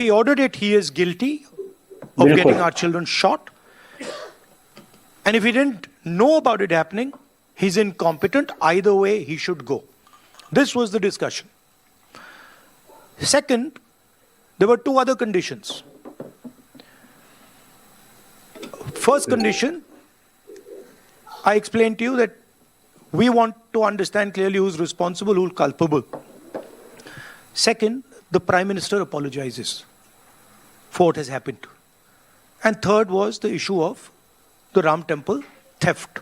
He ordered it. He is guilty of getting our children shot. And if he didn't know about it happening, he's incompetent. Either way, he should go. This was the discussion. Second, there were two other conditions. First condition, I explained to you that we want to understand clearly who's responsible, who's culpable. Second, the Prime Minister apologizes for what has happened. And third was the issue of the Ram Temple theft,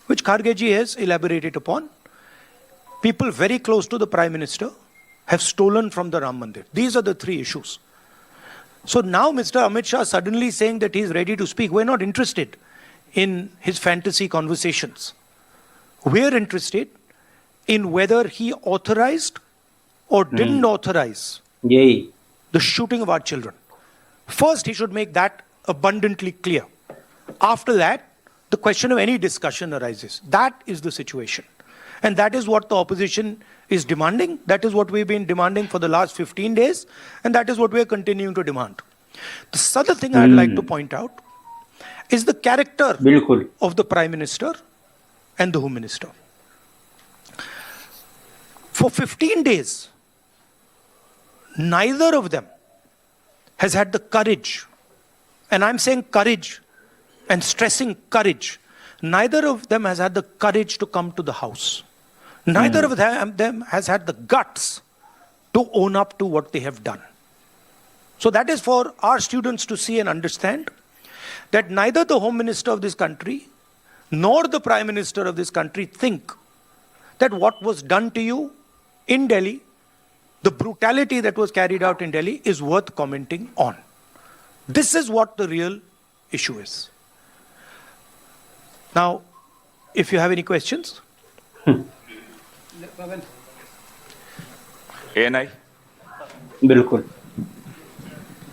which Kharge ji has elaborated upon. People very close to the Prime Minister have stolen from the Ram Mandir. These are the three issues. So now Mr. Amit Shah suddenly saying that he's ready to speak. We're not interested in his fantasy conversations. We're interested in whether he authorized or didn't authorize the shooting of our children. First, he should make that abundantly clear. After that, the question of any discussion arises. That is the situation. And that is what the opposition is demanding. That is what we've been demanding for the last 15 days. And that is what we're continuing to demand. The other thing I'd like to point out is the character of the Prime Minister and the Home Minister. For 15 days, neither of them has had the courage, and I'm saying courage and stressing courage, neither of them has had the courage to come to the house. Neither of them has had the guts to own up to what they have done. So that is for our students to see and understand that neither the Home Minister of this country nor the Prime Minister of this country think that what was done to you in Delhi, the brutality that was carried out in Delhi, is worth commenting on. This is what the real issue is. Now, if you have any questions. ANI? बिल्कुल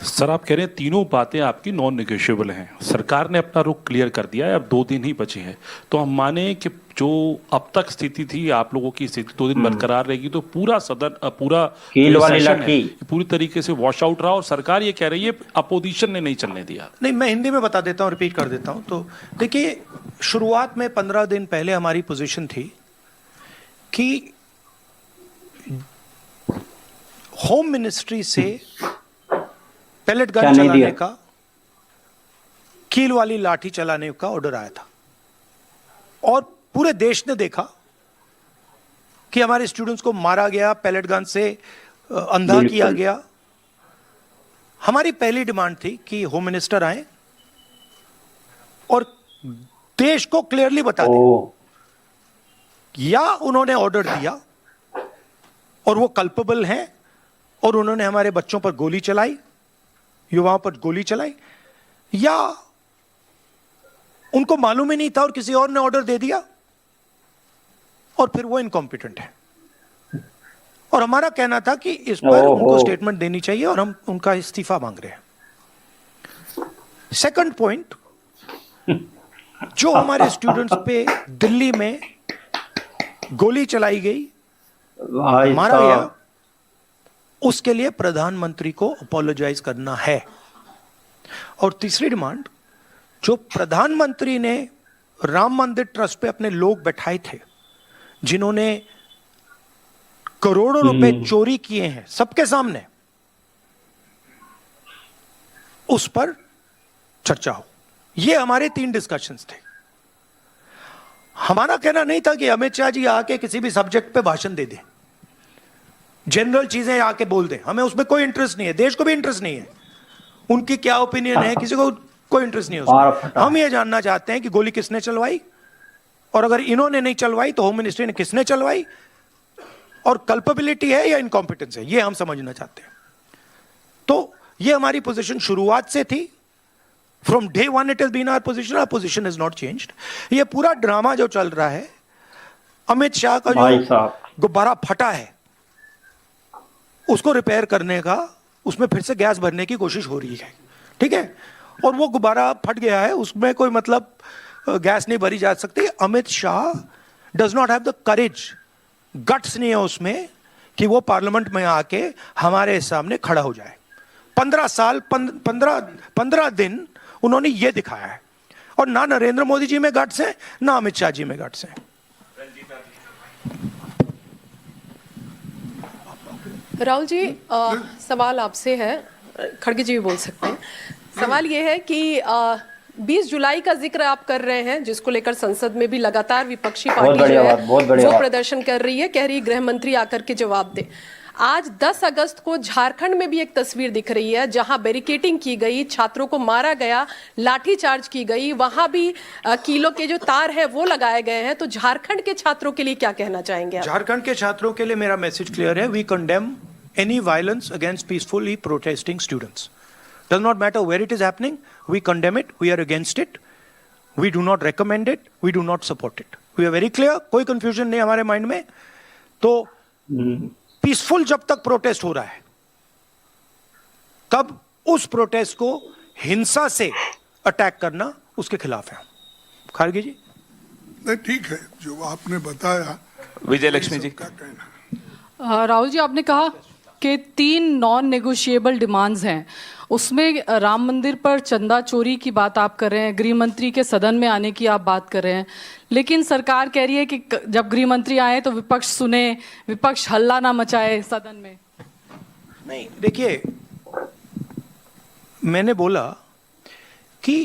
sir, आप कह रहे हैं तीनों बातें आपकी non negotiable हैं। सरकार ने अपना रुख क्लियर कर दिया है, अब 2 दिन ही बचे हैं। तो हम माने कि जो अब तक स्थिति थी, आप लोगों की स्थिति 2 दिन बरकरार रहेगी, तो पूरा सदन, पूरा सेशन है पूरी तरीके से वॉश आउट रहा, और सरकार ये कह रही है अपोजिशन ने नहीं चलने दिया। नहीं, मैं हिंदी में बता देता हूँ, रिपीट कर देता हूँ। तो देखिए, शुरुआत में 15 दिन पहले हमारी पोजीशन थी कि होम मिनिस्ट्री से पैलेट गन चलाने का, कील वाली लाठी चलाने का ऑर्डर आया था, और पूरे देश ने देखा कि हमारे स्टूडेंट्स को मारा गया, पैलेट गन से अंधा किया गया। हमारी पहली डिमांड थी कि होम मिनिस्टर आए और देश को क्लियरली बता दें या उन्होंने ऑर्डर दिया और वो कल्पेबल हैं और उन्होंने हमारे बच्चों पर गोली चलाई, युवाओं पर गोली चलाई, या उनको मालूम ही नहीं था और किसी और ने ऑर्डर दे दिया और फिर वो इनकॉम्पिटेंट है। और हमारा कहना था कि इस पर उनको स्टेटमेंट देनी चाहिए और हम उनका इस्तीफा मांग रहे हैं। सेकंड पॉइंट, जो हमारे स्टूडेंट्स पे दिल्ली में गोली चलाई गई, मारा गया, उसके लिए प्रधानमंत्री को अपोलोजाइज करना है। और तीसरी डिमांड, जो प्रधानमंत्री ने राम मंदिर ट्रस्ट पे अपने लोग बैठाए थे, जिन्होंने करोड़ों रुपए चोरी किए हैं सबके सामने, उस पर चर्चा हो। ये हमारे 3 डिस्कशंस थे। हमारा कहना नहीं था कि अमित शाह जी आके किसी भी सब्जेक्ट पे भाषण दे दें, जनरल चीजें आके बोल दें, हमें उसमें कोई इंटरेस्ट नहीं है, देश को भी इंटरेस्ट नहीं है, उनकी क्या ओपिनियन है किसी को कोई इंटरेस्ट नहीं है उसमें। हम ये जानना चाहते हैं कि गोली किसने चलवाई, और अगर इन्होंने नहीं चलवाई तो होम मिनिस्ट्री ने किसने चलवाई, और कल्पेबिलिटी है या इनकॉम्पिटेंस है, ये हम समझना चाहते हैं। तो ये हमारी पोजीशन शुरुआत से थी। From day 1 it has been our position, our position has not changed. ये पूरा ड्रामा जो चल रहा है, अमित शाह का जो गुब्बारा फटा है उसको रिपेयर करने का, उसमें फिर से गैस भरने की कोशिश हो रही है, ठीक है, और वो गुब्बारा फट गया है, उसमें कोई मतलब गैस नहीं भरी जा सकती। Amit Shah does not have the courage, guts नहीं है उसमें कि वो पार्लियामेंट में आके हमारे सामने खड़ा हो जाए। 15 साल 15 दिन उन्होंने ये दिखाया है, और ना नरेंद्र मोदी जी में गट्स है, ना अमित शाह जी में गट्स है। राहुल जी, सवाल आपसे है, खड़गे जी भी बोल सकते हैं। सवाल ये है कि 20 जुलाई का जिक्र आप कर रहे हैं, जिसको लेकर संसद में भी लगातार विपक्षी पार्टी जो है वो प्रदर्शन कर रही है, कह रही गृह मंत्री आकर के जवाब दे। आज 10 अगस्त को झारखंड में भी एक तस्वीर दिख रही है जहां बैरिकेटिंग की गई, छात्रों को मारा गया, लाठीचार्ज की गई, वहां भी कीलों के जो तार है वो लगाए गए हैं। तो झारखंड के छात्रों के लिए क्या कहना चाहेंगे आप? झारखंड के छात्रों के लिए मेरा मैसेज क्लियर है। We condemn any violence against peacefully protesting students. Does not matter where it is happening, we condemn it, we are against it, we do not recommend it, we do not support it. We are very clear, कोई confusion नहीं हमारे mind में। तो peaceful जब तक protest हो रहा है, तब उस protest को हिंसा से अटैक करना उसके खिलाफ है। खारगे जी? नहीं, ठीक है जो आपने बताया। विजय लक्ष्मी जी क्या कहना? राहुल जी, आपने कहा कि 3 नॉन नेगोशिएबल डिमांड्स हैं, उसमें राम मंदिर पर चंदा चोरी की बात आप कर रहे हैं, गृह मंत्री के सदन में आने की आप बात कर रहे हैं, लेकिन सरकार कह रही है कि जब गृह मंत्री आए तो विपक्ष सुने, विपक्ष हल्ला ना मचाए सदन में। नहीं, देखिए, मैंने बोला कि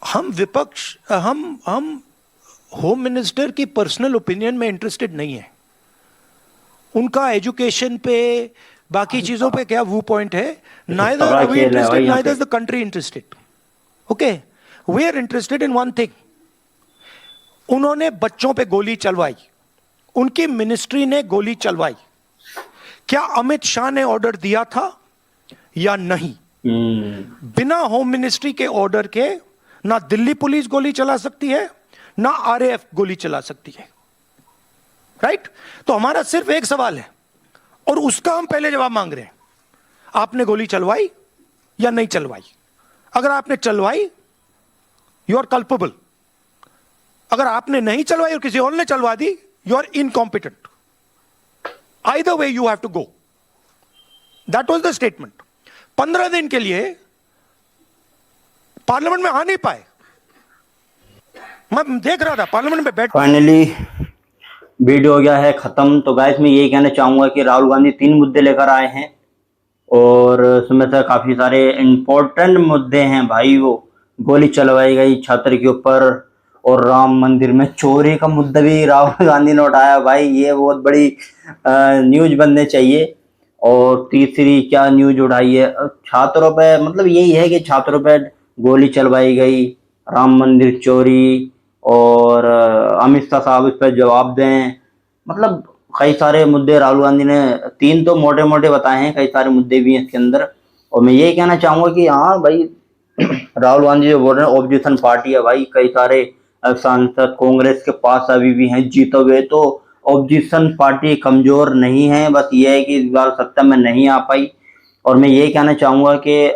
हम विपक्ष, हम होम मिनिस्टर की पर्सनल ओपिनियन में इंटरेस्टेड नहीं है। उनका एजुकेशन पे, बाकी चीजों पे क्या व्यू पॉइंट है, neither are we interested, neither is the country interested. Okay, we are interested in one thing. उन्होंने बच्चों पे गोली चलवाई, उनकी मिनिस्ट्री ने गोली चलवाई, क्या अमित शाह ने ऑर्डर दिया था या नहीं? बिना होम मिनिस्ट्री के ऑर्डर के ना दिल्ली पुलिस गोली चला सकती है, ना आरएएफ गोली चला सकती है। राइट? तो हमारा सिर्फ एक सवाल है और उसका हम पहले जवाब मांग रहे हैं। आपने गोली चलवाई या नहीं चलवाई? अगर आपने चलवाई, यू आर कल्पेबल। अगर आपने नहीं चलवाई और किसी और ने चलवा दी, you are incompetent. Either way you have to go. That was the statement. 15 दिन के लिए पार्लियामेंट में आ नहीं पाए। मैं देख रहा था पार्लियामेंट में बैठ। फाइनली वीडियो हो गया है खत्म। तो गाइस मैं यही कहना चाहूंगा कि राहुल गांधी 3 मुद्दे लेकर आए हैं और उसमें से काफी सारे इंपॉर्टेंट मुद्दे हैं भाई। वो गोली चलवाई गई छात्र के ऊपर और राम मंदिर में चोरी का मुद्दा भी राहुल गांधी ने उठाया भाई। ये बहुत बड़ी न्यूज बनने चाहिए। और तीसरी क्या न्यूज उठाई है छात्रों पे, मतलब यही है कि छात्रों पे गोली चलवाई गई, राम मंदिर चोरी और अमित शाह साहब इस पर जवाब दें। मतलब कई सारे मुद्दे राहुल गांधी ने, 3 तो मोटे मोटे बताए हैं, कई सारे मुद्दे भी हैं इसके अंदर। और मैं यही कहना चाहूंगा कि हाँ भाई राहुल गांधी जो बोल रहे हैं ऑपोजिशन पार्टी है भाई। कई सारे सांसद कांग्रेस के पास अभी भी हैं जीते हुए। तो ऑपोजिशन पार्टी कमजोर नहीं है, बस ये है कि इस बार सत्ता में नहीं आ पाई। और मैं यही कहना चाहूंगा कि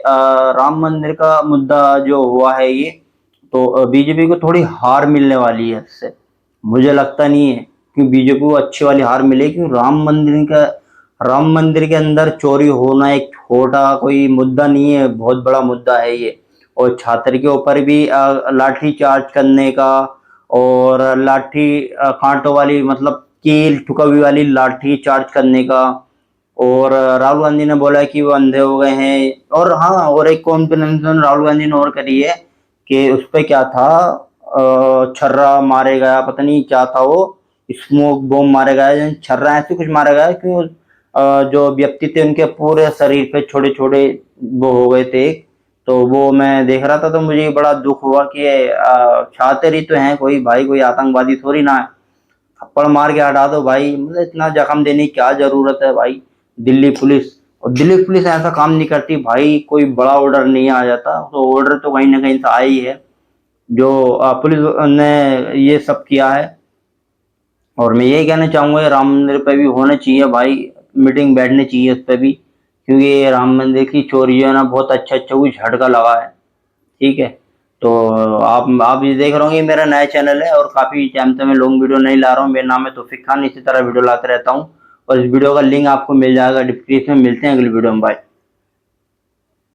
राम मंदिर का मुद्दा जो हुआ है ये, तो बीजेपी को थोड़ी हार मिलने वाली है इससे। मुझे लगता नहीं है कि बीजेपी को अच्छी वाली हार मिले, क्योंकि राम मंदिर के अंदर चोरी होना एक छोटा कोई मुद्दा नहीं है, बहुत बड़ा मुद्दा है ये। और छात्र के ऊपर भी लाठी चार्ज करने का और लाठी कांटों वाली, मतलब कील ठुकावी वाली लाठी चार्ज करने का। और राहुल गांधी ने बोला कि वो अंधे हो गए हैं। और हाँ, और एक कॉन्फिडेंस राहुल गांधी ने और करी है कि उस पर क्या था, छर्रा मारे गया, पता नहीं क्या था वो, स्मोक बॉम्ब मारे गया, छर्रा ऐसे कुछ मारा गया कि जो व्यक्ति थे उनके पूरे शरीर पे छोटे छोटे वो हो गए थे। तो वो मैं देख रहा था तो मुझे बड़ा दुख हुआ कि छात्र ही तो हैं, कोई भाई कोई आतंकवादी थोड़ी ना है। थप्पड़ मार के हटा दो भाई, मतलब इतना जख्म देने की क्या जरूरत है भाई। दिल्ली पुलिस ऐसा काम नहीं करती भाई। कोई बड़ा ऑर्डर नहीं आ जाता, तो ऑर्डर तो कहीं ना कहीं से आया ही है जो पुलिस ने ये सब किया है। और मैं यही कहना चाहूंगा राम मंदिर पे भी होना चाहिए भाई, मीटिंग बैठनी चाहिए उस पर भी, क्योंकि ये राम मंदिर की चोरी जो है ना बहुत अच्छा कुछ झटका लगा है। ठीक है, तो आप ये देख रहे होंगे मेरा नया चैनल है और काफी टाइम से मैं लॉन्ग वीडियो नहीं ला रहा हूँ। मेरा नाम है तौफीक खान, इसी तरह वीडियो लाते रहता हूँ। और इस वीडियो का लिंक आपको मिल जाएगा डिस्क्रिप्शन में। मिलते हैं अगली वीडियो में, बाय।